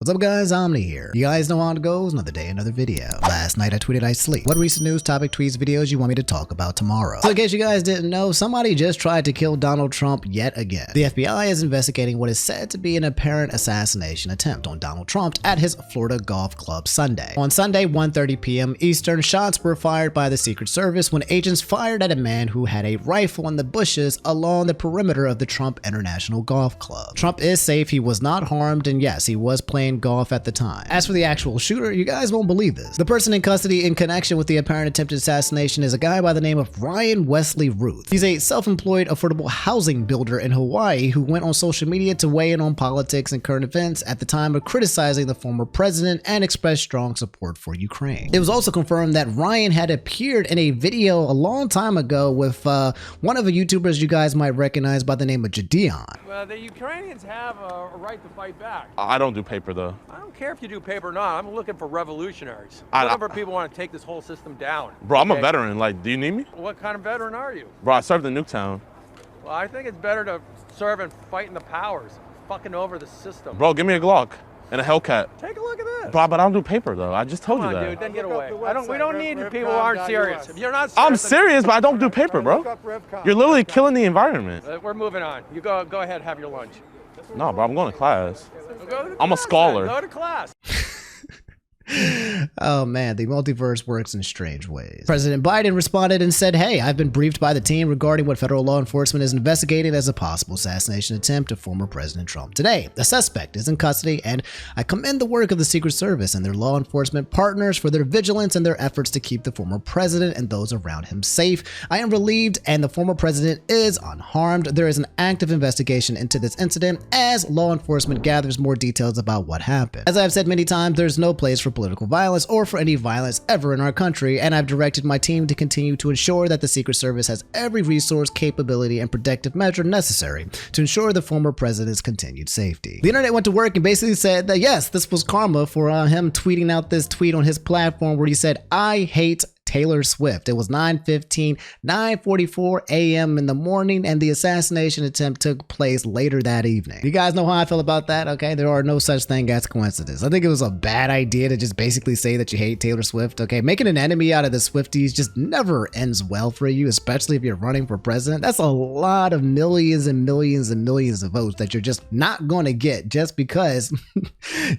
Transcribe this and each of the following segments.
What's up guys, Omni here. You guys know how it goes, another day, another video. Last night I tweeted I sleep. What recent news, topic, tweets, videos you want me to talk about tomorrow? So in case you guys didn't know, somebody just tried to kill Donald Trump yet again. The FBI is investigating what is said to be an apparent assassination attempt on Donald Trump at his Florida golf club Sunday. On Sunday, 1:30 p.m. Eastern, shots were fired by the Secret Service when agents fired at a man who had a rifle in the bushes along the perimeter of the Trump International Golf Club. Trump is safe, he was not harmed, and yes, he was playing golf at the time. As for the actual shooter, you guys won't believe this. The person in custody in connection with the apparent attempted assassination is a guy by the name of Ryan Wesley Ruth. He's a self-employed affordable housing builder in Hawaii who went on social media to weigh in on politics and current events at the time of criticizing the former president and expressed strong support for Ukraine. It was also confirmed that Ryan had appeared in a video a long time ago with one of the YouTubers you guys might recognize by the name of Gideon. Well, the Ukrainians have a right to fight back. I don't do paper though. I don't care if you do paper or not. I'm looking for revolutionaries. A number of people want to take this whole system down. Bro, I'm a veteran. Like, do you need me? What kind of veteran are you? Bro, I served in Nuketown. Well, I think it's better to serve and fight in the powers, fucking over the system. Bro, give me a Glock and a Hellcat. Take a look at this. Bro, but I don't do paper though. I just told Come you on, that. dude, then get away. We don't need people who aren't serious. If you're not serious, I'm serious, but I don't do paper, bro. You're literally killing the environment. We're moving on. You go ahead, have your lunch. No, bro, I'm going to class. Go to I'm a class, scholar. then. Go to class. Oh man, the multiverse works in strange ways. President Biden responded and said, "Hey, I've been briefed by the team regarding what federal law enforcement is investigating as a possible assassination attempt of former President Trump today. The suspect is in custody, and I commend the work of the Secret Service and their law enforcement partners for their vigilance and their efforts to keep the former president and those around him safe. I am relieved, and the former president is unharmed. There is an active investigation into this incident as law enforcement gathers more details about what happened. As I've said many times, there's no place for political violence or for any violence ever in our country, and I've directed my team to continue to ensure that the Secret Service has every resource, capability, and protective measure necessary to ensure the former president's continued safety." The internet went to work and basically said that yes, this was karma for him tweeting out this tweet on his platform where he said, "I hate Taylor Swift." It was 9:44 a.m. in the morning, and the assassination attempt took place later that evening. You guys know how I feel about that, okay? There are no such thing as coincidence. I think it was a bad idea to just basically say that you hate Taylor Swift, okay? Making an enemy out of the Swifties just never ends well for you, especially if you're running for president. That's a lot of millions and millions and millions of votes that you're just not going to get just because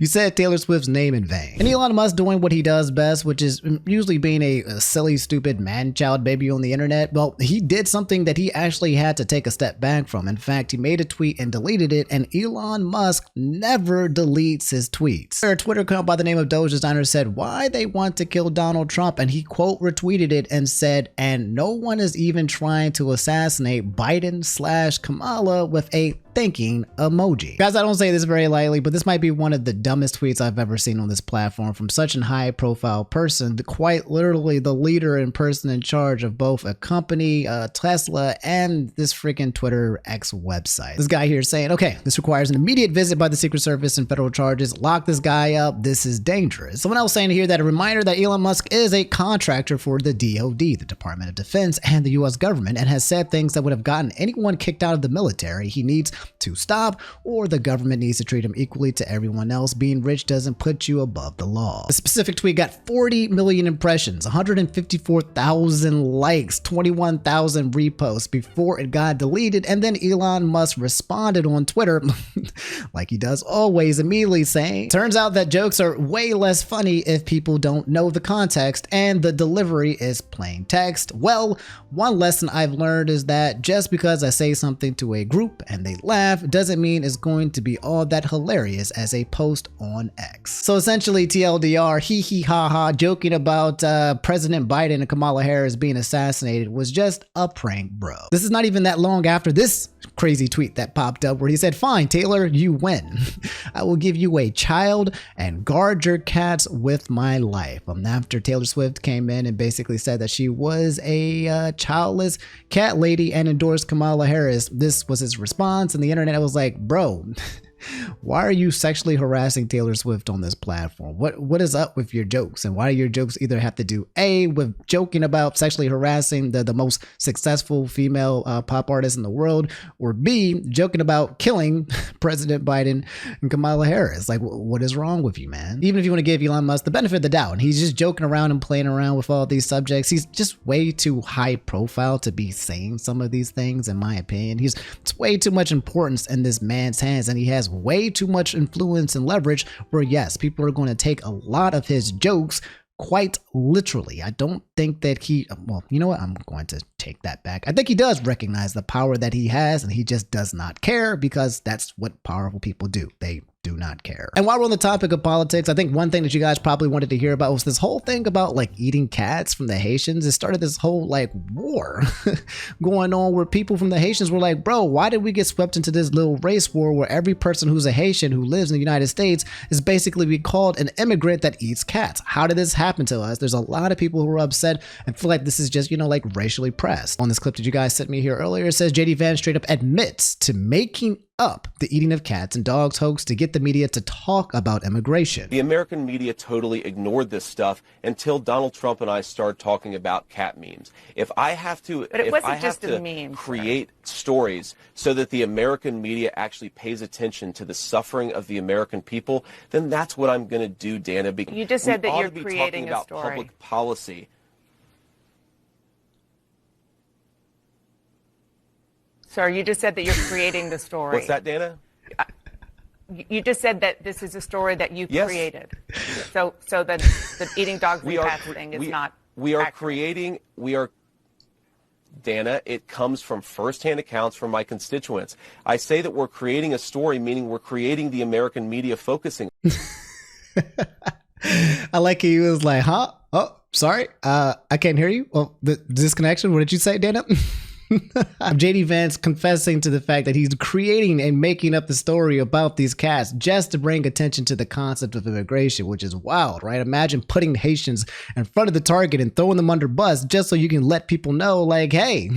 you said Taylor Swift's name in vain. And Elon Musk doing what he does best, which is usually being a silly, stupid man-child baby on the internet. Well, he did something that he actually had to take a step back from. In fact, he made a tweet and deleted it, and Elon Musk never deletes his tweets. A Twitter account by the name of Doge Designer said why they want to kill Donald Trump, and he quote retweeted it and said, "And no one is even trying to assassinate Biden/Kamala," with a thinking emoji. Guys, I don't say this very lightly, but this might be one of the dumbest tweets I've ever seen on this platform from such a high profile person, quite literally the leader and person in charge of both a company, Tesla, and this freaking Twitter X website. This guy here saying, "Okay, this requires an immediate visit by the Secret Service and federal charges. Lock this guy up. This is dangerous." Someone else saying here that a reminder that Elon Musk is a contractor for the DoD, the Department of Defense, and the US government, and has said things that would have gotten anyone kicked out of the military. He needs to stop, or the government needs to treat him equally to everyone else. Being rich doesn't put you above the law. The specific tweet got 40 million impressions, 154,000 likes, 21,000 reposts before it got deleted, and then Elon Musk responded on Twitter like he does always, immediately saying, "Turns out that jokes are way less funny if people don't know the context and the delivery is plain text. Well, one lesson I've learned is that just because I say something to a group and they laugh doesn't mean it's going to be all that hilarious as a post on X." So essentially, TLDR, hee hee ha ha, joking about President Biden and Kamala Harris being assassinated was just a prank, bro. This is not even that long after this crazy tweet that popped up where he said, "Fine, Taylor, you win. I will give you a child and guard your cats with my life." After Taylor Swift came in and basically said that she was a childless cat lady and endorsed Kamala Harris, this was his response, and the internet was like, bro, Why are you sexually harassing Taylor Swift on this platform? What is up with your jokes? And why do your jokes either have to do A, with joking about sexually harassing the most successful female pop artist in the world, or B, joking about killing President Biden and Kamala Harris? Like, what is wrong with you, man? Even if you want to give Elon Musk the benefit of the doubt, and he's just joking around and playing around with all these subjects, he's just way too high profile to be saying some of these things, in my opinion. It's way too much importance in this man's hands, and he has way too much influence and leverage where, yes, people are going to take a lot of his jokes quite literally. I don't think that well, you know what? I'm going to take that back. I think he does recognize the power that he has, and he just does not care, because that's what powerful people do. They do not care. And while we're on the topic of politics, I think one thing that you guys probably wanted to hear about was this whole thing about like eating cats from the Haitians. It started this whole like war going on where people from the Haitians were like, bro, why did we get swept into this little race war where every person who's a Haitian who lives in the United States is basically be called an immigrant that eats cats? How did this happen to us? There's a lot of people who are upset and feel like this is just, you know, like racially pressed. On this clip that you guys sent me here earlier, it says JD Vance straight up admits to making up the eating of cats and dogs hoax to get the media to talk about immigration. The American media totally ignored this stuff until Donald Trump and I started talking about cat memes. If I have to, create stories so that the American media actually pays attention to the suffering of the American people, then that's what I'm going to do, Dana. You just said that you're creating about a story. Public policy. Sir, you just said that you're creating the story. What's that, Dana? You just said that this is a story that you created. So that the eating dogs and cats thing is not accurate. Dana, it comes from firsthand accounts from my constituents. I say that we're creating a story, meaning we're creating the American media focusing. I like he was like, huh? Oh, sorry. I can't hear you. Well, the disconnection. What did you say, Dana? JD Vance confessing to the fact that he's creating and making up the story about these cats just to bring attention to the concept of immigration, which is wild, right? Imagine putting Haitians in front of the target and throwing them under bus just so you can let people know, like, hey,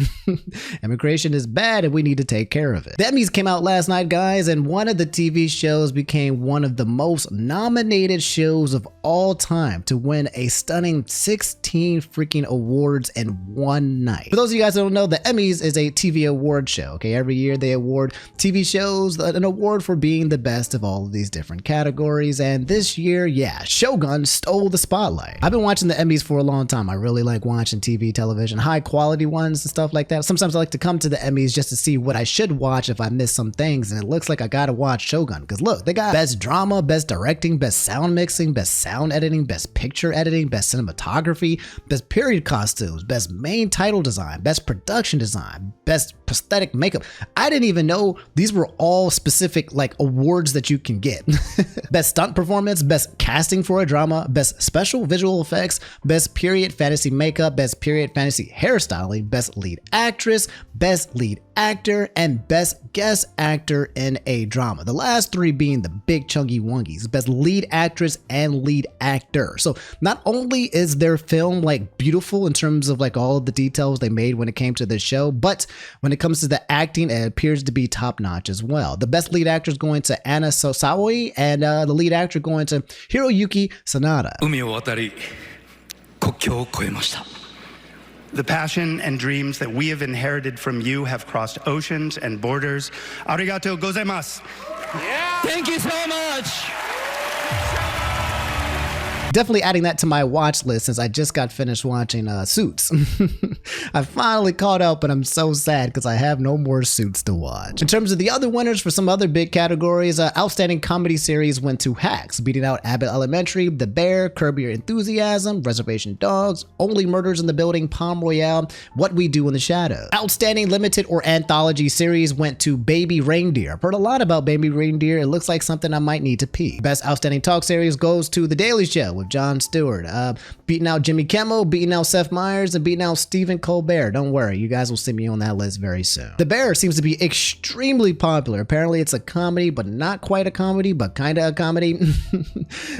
immigration is bad and we need to take care of it. The Emmys came out last night, guys, and one of the TV shows became one of the most nominated shows of all time to win a stunning 16 freaking awards in one night. For those of you guys that don't know, the Emmys is a TV award show. Okay, every year they award TV shows an award for being the best of all of these different categories, and this year, yeah, Shogun stole the spotlight. I've been watching the Emmys for a long time. I really like watching television, high quality ones and stuff like that. Sometimes I like to come to the Emmys just to see what I should watch if I miss some things, and it looks like I gotta watch Shogun, because look, they got best drama, best directing, best sound mixing, best sound editing, best picture editing, best cinematography, best period costumes, best main title design, best production design, best prosthetic makeup. I didn't even know these were all specific like awards that you can get. Best stunt performance, best casting for a drama, best special visual effects, best period fantasy makeup, best period fantasy hairstyling, best lead actress, best lead actor, and best guest actor in a drama. The last three being the big chunky wongies, best lead actress and lead actor. So not only is their film like beautiful in terms of like all of the details they made when it came to the show, but when it comes to the acting, it appears to be top notch as well. The best lead actor is going to Anna Sosawi, and the lead actor going to Hiroyuki Sanada. The passion and dreams that we have inherited from you have crossed oceans and borders. Arigato gozaimasu. Yeah. Thank you so much. Definitely adding that to my watch list since I just got finished watching Suits. I finally caught up, and I'm so sad because I have no more Suits to watch. In terms of the other winners for some other big categories, Outstanding Comedy Series went to Hacks, beating out Abbott Elementary, The Bear, Curb Your Enthusiasm, Reservation Dogs, Only Murders in the Building, Palm Royale, What We Do in the Shadows. Outstanding Limited or Anthology Series went to Baby Reindeer. I've heard a lot about Baby Reindeer. It looks like something I might need to pee. Best Outstanding Talk Series goes to The Daily Show, with Jon Stewart, beating out Jimmy Kimmel, beating out Seth Meyers, and beating out Stephen Colbert. Don't worry, you guys will see me on that list very soon. The Bear seems to be extremely popular. Apparently it's a comedy, but not quite a comedy, but kind of a comedy.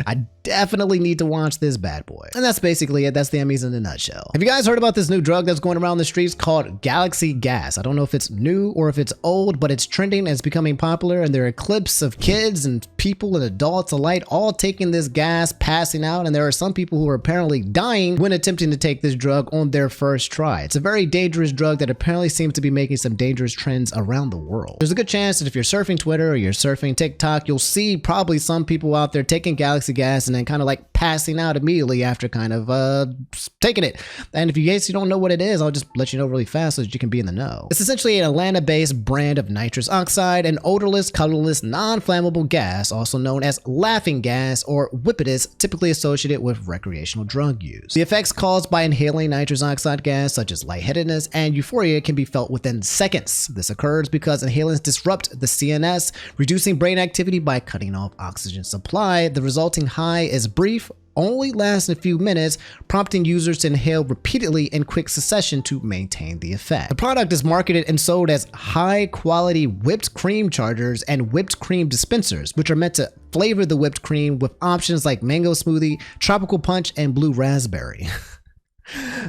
I definitely need to watch this bad boy. And that's basically it. That's the Emmys in a nutshell. Have you guys heard about this new drug that's going around the streets called Galaxy Gas? I don't know if it's new or if it's old, but it's trending and it's becoming popular, and there are clips of kids and people and adults alike all taking this gas, passing out, and there are some people who are apparently dying when attempting to take this drug on their first try. It's a very dangerous drug that apparently seems to be making some dangerous trends around the world. There's a good chance that if you're surfing Twitter or you're surfing TikTok, you'll see probably some people out there taking Galaxy Gas and then kind of like passing out immediately after kind of taking it. And if you guys don't know what it is, I'll just let you know really fast so that you can be in the know. It's essentially an Atlanta-based brand of nitrous oxide, an odorless, colorless, non-flammable gas, also known as laughing gas or whippets, typically associated with recreational drug use. The effects caused by inhaling nitrous oxide gas, such as lightheadedness and euphoria, can be felt within seconds. This occurs because inhalants disrupt the CNS, reducing brain activity by cutting off oxygen supply. The resulting high is brief, only lasts a few minutes, prompting users to inhale repeatedly in quick succession to maintain the effect. The product is marketed and sold as high-quality whipped cream chargers and whipped cream dispensers, which are meant to flavor the whipped cream with options like mango smoothie, tropical punch, and blue raspberry.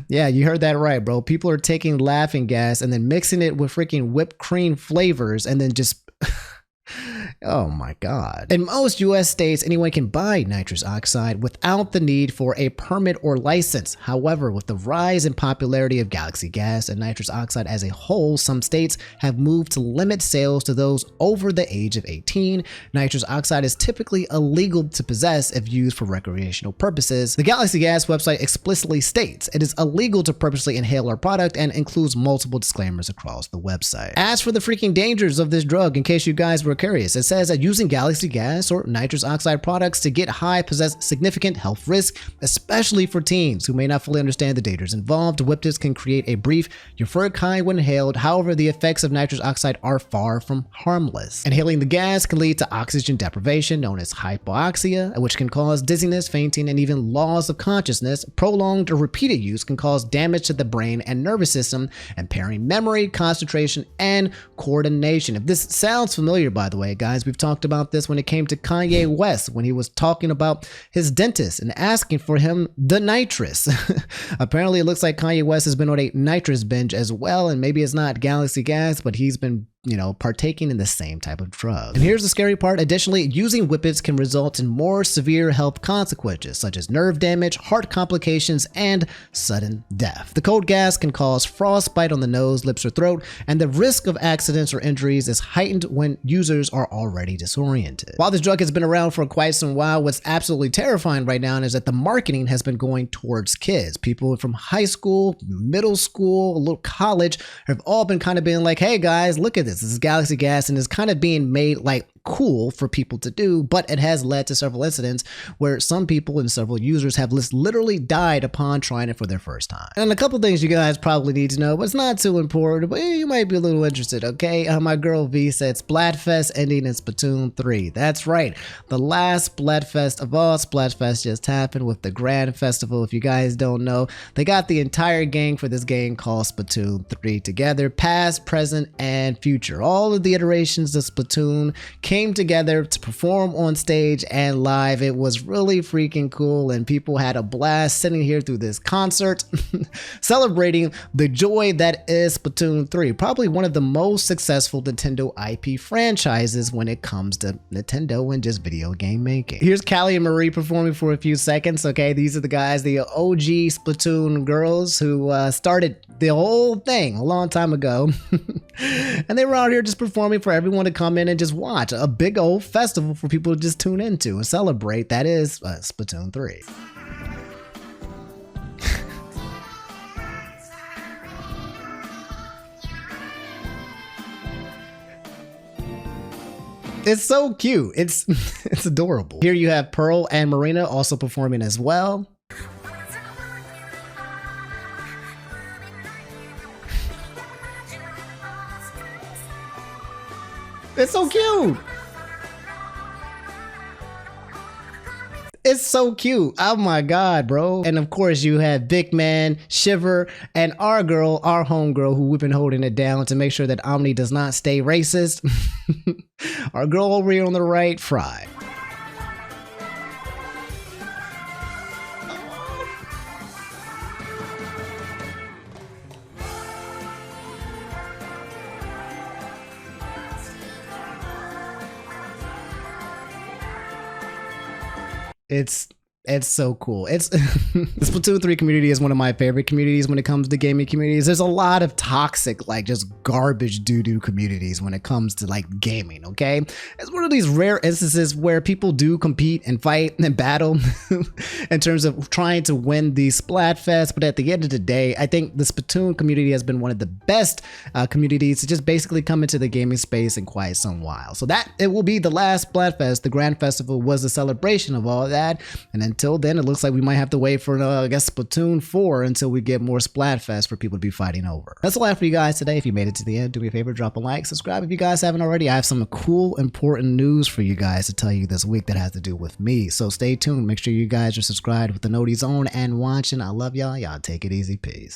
Yeah, you heard that right, bro. People are taking laughing gas and then mixing it with freaking whipped cream flavors and then just... Oh my God. In most US states, anyone can buy nitrous oxide without the need for a permit or license. However, with the rise in popularity of Galaxy Gas and nitrous oxide as a whole, some states have moved to limit sales to those over the age of 18. Nitrous oxide is typically illegal to possess if used for recreational purposes. The Galaxy Gas website explicitly states it is illegal to purposely inhale our product and includes multiple disclaimers across the website. As for the freaking dangers of this drug, in case you guys were curious, it says that using Galaxy Gas or nitrous oxide products to get high possess significant health risks, especially for teens who may not fully understand the dangers involved. Whippets can create a brief euphoric high when inhaled. However, the effects of nitrous oxide are far from harmless. Inhaling the gas can lead to oxygen deprivation, known as hypoxia, which can cause dizziness, fainting, and even loss of consciousness. Prolonged or repeated use can cause damage to the brain and nervous system, impairing memory, concentration, and coordination. If this sounds familiar, by the way, guys, we've talked about this when it came to Kanye West, when he was talking about his dentist and asking for him the nitrous. Apparently, it looks like Kanye West has been on a nitrous binge as well, and maybe it's not Galaxy Gas, but he's been partaking in the same type of drug. And here's the scary part. Additionally, using whippets can result in more severe health consequences, such as nerve damage, heart complications, and sudden death. The cold gas can cause frostbite on the nose, lips, or throat, and the risk of accidents or injuries is heightened when users are already disoriented. While this drug has been around for quite some while, what's absolutely terrifying right now is that the marketing has been going towards kids. People from high school, middle school, a little college have all been kind of being like, hey guys, look at this. This is Galaxy Gas, and it's kind of being made like cool for people to do, but it has led to several incidents where some people and several users have literally died upon trying it for their first time. And a couple things you guys probably need to know, but it's not too important, but you might be a little interested, okay? My girl V said Splatfest ending in Splatoon 3. That's right. The last Splatfest of all Splatfest just happened with the Grand Festival. If you guys don't know, they got the entire gang for this game called Splatoon 3 together, past, present, and future. All of the iterations of Splatoon came together to perform on stage and live. It was really freaking cool, and people had a blast sitting here through this concert celebrating the joy that is Splatoon 3, probably one of the most successful Nintendo IP franchises when it comes to Nintendo and just video game making. Here's Callie and Marie performing for a few seconds. Okay, these are the guys, the OG Splatoon girls who started the whole thing a long time ago. And they were out here just performing for everyone to come in and just watch. A big old festival for people to just tune into and celebrate. That is Splatoon 3. It's so cute. It's adorable. Here you have Pearl and Marina also performing as well. It's so cute. It's so cute. Oh my god, bro. And of course you have Big Man, Shiver, and our girl, our homegirl, who we've been holding it down to make sure that Omni does not stay racist. Our girl over here on the right, Fry. It's so cool. It's the Splatoon 3 community is one of my favorite communities when it comes to gaming communities. There's a lot of toxic, like just garbage doo-doo communities when it comes to like gaming, okay? It's one of these rare instances where people do compete and fight and battle in terms of trying to win the Splatfest, but at the end of the day, I think the Splatoon community has been one of the best communities to just basically come into the gaming space in quite some while. So that it will be the last Splatfest. The Grand Festival was a celebration of all that, and until then, it looks like we might have to wait for, I guess, Splatoon 4 until we get more Splatfest for people to be fighting over. That's all I have for you guys today. If you made it to the end, do me a favor, drop a like, subscribe if you guys haven't already. I have some cool, important news for you guys to tell you this week that has to do with me. So stay tuned. Make sure you guys are subscribed with the noties on and watching. I love y'all. Y'all take it easy. Peace.